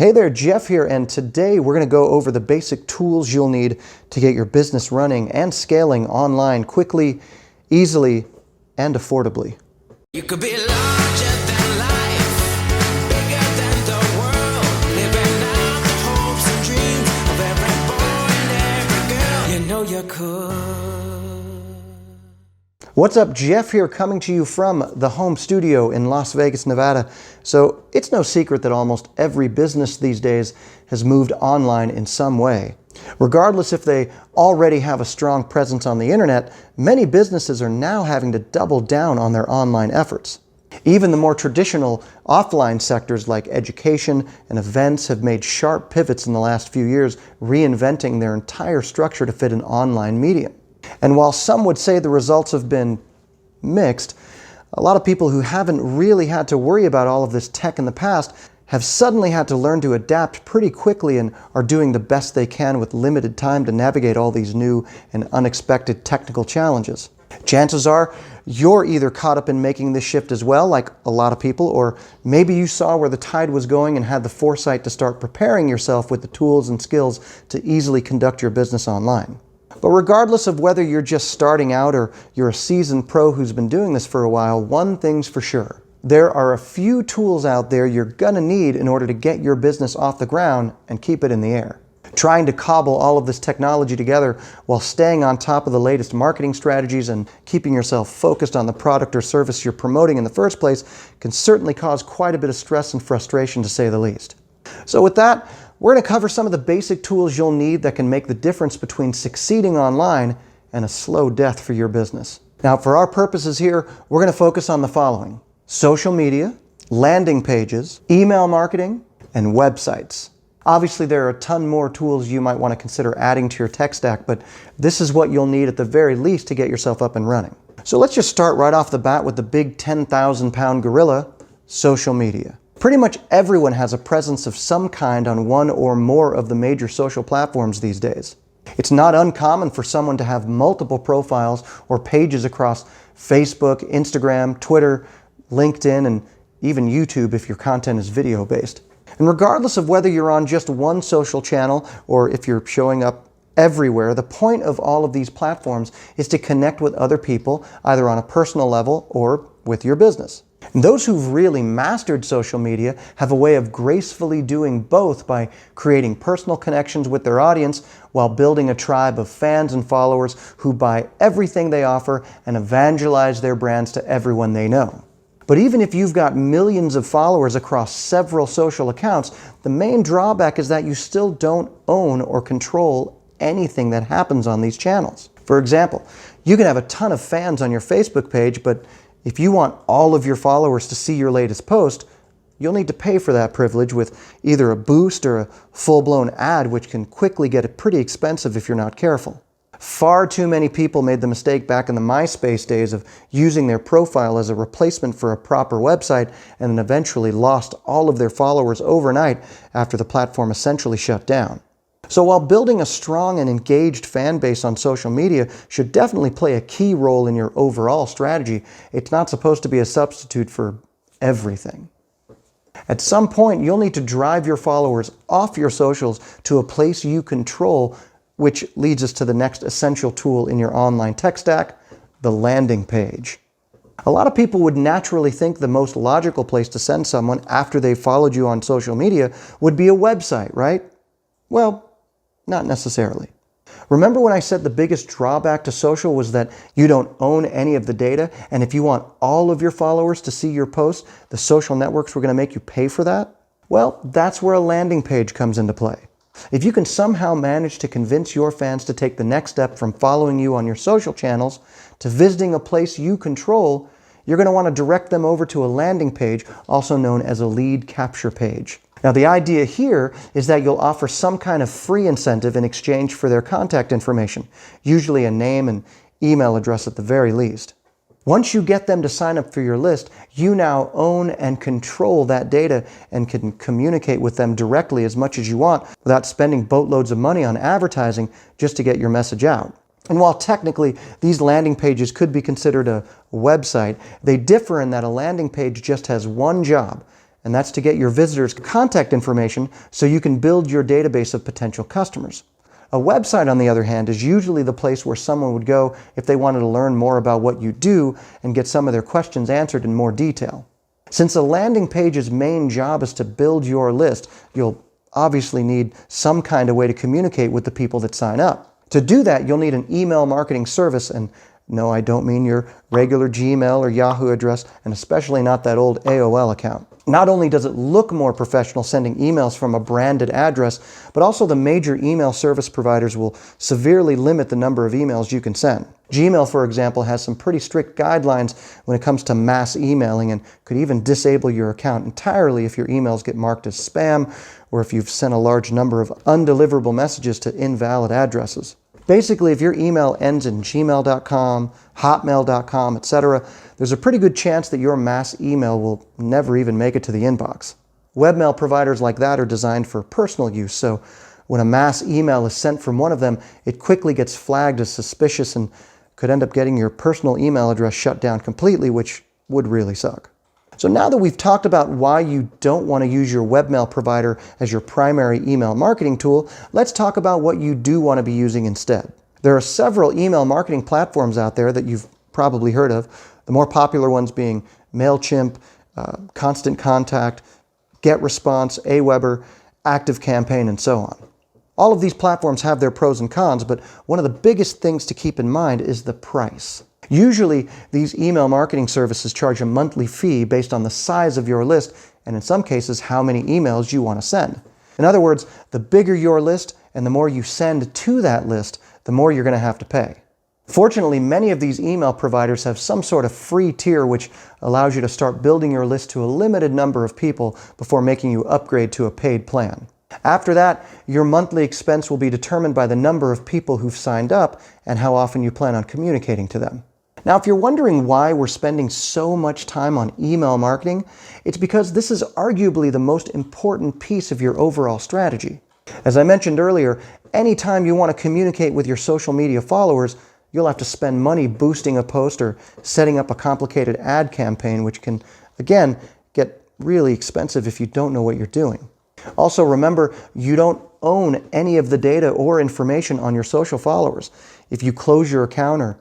Hey there, Jeff here, and today we're going to go over the basic tools you'll need to get your business running and scaling online quickly, easily, and affordably. You could be larger than life, bigger than the world, living out the hopes and dreams of every boy and every girl. You know you could. What's up, Jeff here, coming to you from the home studio in Las Vegas, Nevada. So it's no secret that almost every business these days has moved online in some way. Regardless if they already have a strong presence on the internet, many businesses are now having to double down on their online efforts. Even the more traditional offline sectors like education and events have made sharp pivots in the last few years, reinventing their entire structure to fit an online medium. And while some would say the results have been mixed, a lot of people who haven't really had to worry about all of this tech in the past have suddenly had to learn to adapt pretty quickly and are doing the best they can with limited time to navigate all these new and unexpected technical challenges. Chances are you're either caught up in making this shift as well, like a lot of people, or maybe you saw where the tide was going and had the foresight to start preparing yourself with the tools and skills to easily conduct your business online. But regardless of whether you're just starting out or you're a seasoned pro who's been doing this for a while, one thing's for sure. There are a few tools out there you're gonna need in order to get your business off the ground and keep it in the air. Trying to cobble all of this technology together while staying on top of the latest marketing strategies and keeping yourself focused on the product or service you're promoting in the first place can certainly cause quite a bit of stress and frustration, to say the least. So with that, we're going to cover some of the basic tools you'll need that can make the difference between succeeding online and a slow death for your business. Now, for our purposes here, we're going to focus on the following: social media, landing pages, email marketing, and websites. Obviously, there are a ton more tools you might want to consider adding to your tech stack, but this is what you'll need at the very least to get yourself up and running. So let's just start right off the bat with the big 10,000-pound gorilla: social media. Pretty much everyone has a presence of some kind on one or more of the major social platforms these days. It's not uncommon for someone to have multiple profiles or pages across Facebook, Instagram, Twitter, LinkedIn, and even YouTube if your content is video-based. And regardless of whether you're on just one social channel or if you're showing up everywhere, the point of all of these platforms is to connect with other people, either on a personal level or with your business. And those who've really mastered social media have a way of gracefully doing both by creating personal connections with their audience while building a tribe of fans and followers who buy everything they offer and evangelize their brands to everyone they know. But even if you've got millions of followers across several social accounts, the main drawback is that you still don't own or control anything that happens on these channels. For example, you can have a ton of fans on your Facebook page, but if you want all of your followers to see your latest post, you'll need to pay for that privilege with either a boost or a full-blown ad, which can quickly get pretty expensive if you're not careful. Far too many people made the mistake back in the MySpace days of using their profile as a replacement for a proper website and then eventually lost all of their followers overnight after the platform essentially shut down. So while building a strong and engaged fan base on social media should definitely play a key role in your overall strategy, it's not supposed to be a substitute for everything. At some point, you'll need to drive your followers off your socials to a place you control, which leads us to the next essential tool in your online tech stack: the landing page. A lot of people would naturally think the most logical place to send someone after they've followed you on social media would be a website, right? Well, not necessarily. Remember when I said the biggest drawback to social was that you don't own any of the data, and if you want all of your followers to see your posts, the social networks were going to make you pay for that? Well, that's where a landing page comes into play. If you can somehow manage to convince your fans to take the next step from following you on your social channels to visiting a place you control, you're going to want to direct them over to a landing page, also known as a lead capture page. Now, the idea here is that you'll offer some kind of free incentive in exchange for their contact information, usually a name and email address at the very least. Once you get them to sign up for your list, you now own and control that data and can communicate with them directly as much as you want without spending boatloads of money on advertising just to get your message out. And while technically these landing pages could be considered a website, they differ in that a landing page just has one job, and that's to get your visitors' contact information so you can build your database of potential customers. A website, on the other hand, is usually the place where someone would go if they wanted to learn more about what you do and get some of their questions answered in more detail. Since a landing page's main job is to build your list, you'll obviously need some kind of way to communicate with the people that sign up. To do that, you'll need an email marketing service, and no, I don't mean your regular Gmail or Yahoo address, and especially not that old AOL account. Not only does it look more professional sending emails from a branded address, but also the major email service providers will severely limit the number of emails you can send. Gmail, for example, has some pretty strict guidelines when it comes to mass emailing and could even disable your account entirely if your emails get marked as spam or if you've sent a large number of undeliverable messages to invalid addresses. Basically, if your email ends in gmail.com, hotmail.com, etc., there's a pretty good chance that your mass email will never even make it to the inbox. Webmail providers like that are designed for personal use, so when a mass email is sent from one of them, it quickly gets flagged as suspicious and could end up getting your personal email address shut down completely, which would really suck. So now that we've talked about why you don't want to use your webmail provider as your primary email marketing tool, let's talk about what you do want to be using instead. There are several email marketing platforms out there that you've probably heard of, the more popular ones being MailChimp, Constant Contact, GetResponse, Aweber, ActiveCampaign, and so on. All of these platforms have their pros and cons, but one of the biggest things to keep in mind is the price. Usually, these email marketing services charge a monthly fee based on the size of your list, and in some cases, how many emails you want to send. In other words, the bigger your list and the more you send to that list, the more you're going to have to pay. Fortunately, many of these email providers have some sort of free tier which allows you to start building your list to a limited number of people before making you upgrade to a paid plan. After that, your monthly expense will be determined by the number of people who've signed up and how often you plan on communicating to them. Now, if you're wondering why we're spending so much time on email marketing, it's because this is arguably the most important piece of your overall strategy. As I mentioned earlier, anytime you want to communicate with your social media followers, you'll have to spend money boosting a post or setting up a complicated ad campaign, which can, again, get really expensive if you don't know what you're doing. Also, remember, you don't own any of the data or information on your social followers. If you close your account or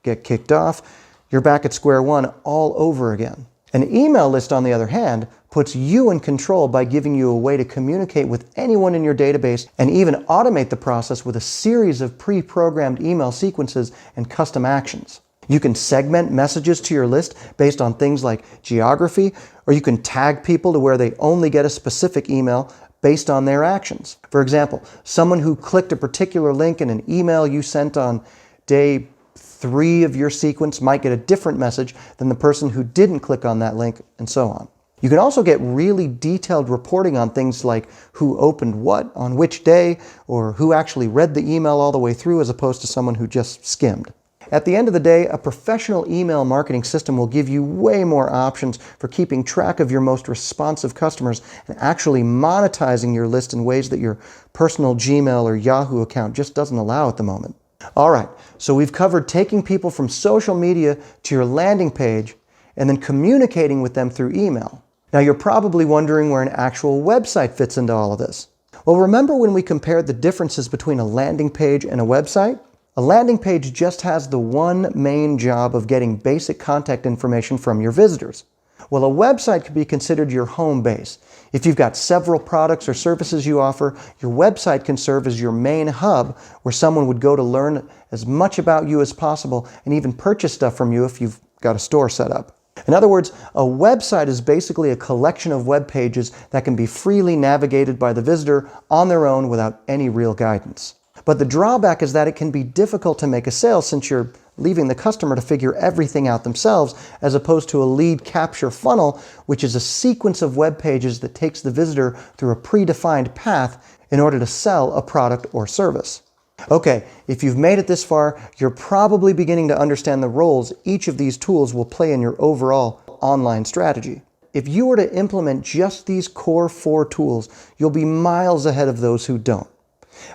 get kicked off, you're back at square one all over again. An email list, on the other hand, puts you in control by giving you a way to communicate with anyone in your database and even automate the process with a series of pre-programmed email sequences and custom actions. You can segment messages to your list based on things like geography, or you can tag people to where they only get a specific email based on their actions. For example, someone who clicked a particular link in an email you sent on day 3 of your sequence might get a different message than the person who didn't click on that link, and so on. You can also get really detailed reporting on things like who opened what on which day, or who actually read the email all the way through as opposed to someone who just skimmed. At the end of the day, a professional email marketing system will give you way more options for keeping track of your most responsive customers and actually monetizing your list in ways that your personal Gmail or Yahoo account just doesn't allow at the moment. All right, so we've covered taking people from social media to your landing page and then communicating with them through email. Now, you're probably wondering where an actual website fits into all of this. Well, remember when we compared the differences between a landing page and a website? A landing page just has the one main job of getting basic contact information from your visitors. Well, a website could be considered your home base. If you've got several products or services you offer, your website can serve as your main hub where someone would go to learn as much about you as possible and even purchase stuff from you if you've got a store set up. In other words, a website is basically a collection of web pages that can be freely navigated by the visitor on their own without any real guidance. But the drawback is that it can be difficult to make a sale since you're leaving the customer to figure everything out themselves, as opposed to a lead capture funnel, which is a sequence of web pages that takes the visitor through a predefined path in order to sell a product or service. Okay, if you've made it this far, you're probably beginning to understand the roles each of these tools will play in your overall online strategy. If you were to implement just these core 4 tools, you'll be miles ahead of those who don't.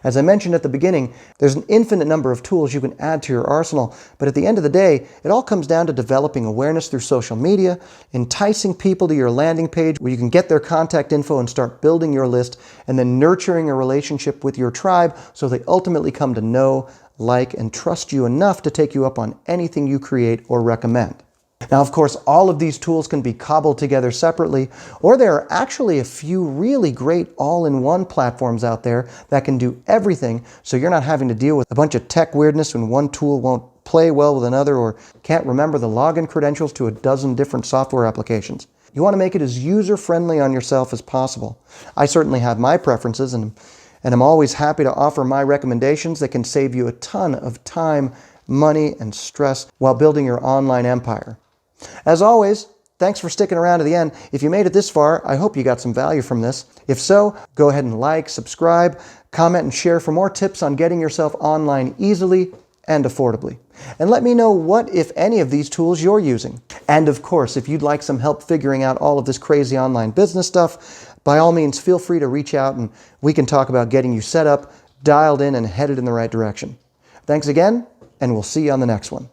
As I mentioned at the beginning, there's an infinite number of tools you can add to your arsenal, but at the end of the day, it all comes down to developing awareness through social media, enticing people to your landing page where you can get their contact info and start building your list, and then nurturing a relationship with your tribe so they ultimately come to know, like, and trust you enough to take you up on anything you create or recommend. Now, of course, all of these tools can be cobbled together separately, or there are actually a few really great all-in-one platforms out there that can do everything, so you're not having to deal with a bunch of tech weirdness when one tool won't play well with another or can't remember the login credentials to a dozen different software applications. You want to make it as user-friendly on yourself as possible. I certainly have my preferences, and I'm always happy to offer my recommendations that can save you a ton of time, money, and stress while building your online empire. As always, thanks for sticking around to the end. If you made it this far, I hope you got some value from this. If so, go ahead and like, subscribe, comment, and share for more tips on getting yourself online easily and affordably. And let me know what, if any, of these tools you're using. And of course, if you'd like some help figuring out all of this crazy online business stuff, by all means, feel free to reach out and we can talk about getting you set up, dialed in, and headed in the right direction. Thanks again, and we'll see you on the next one.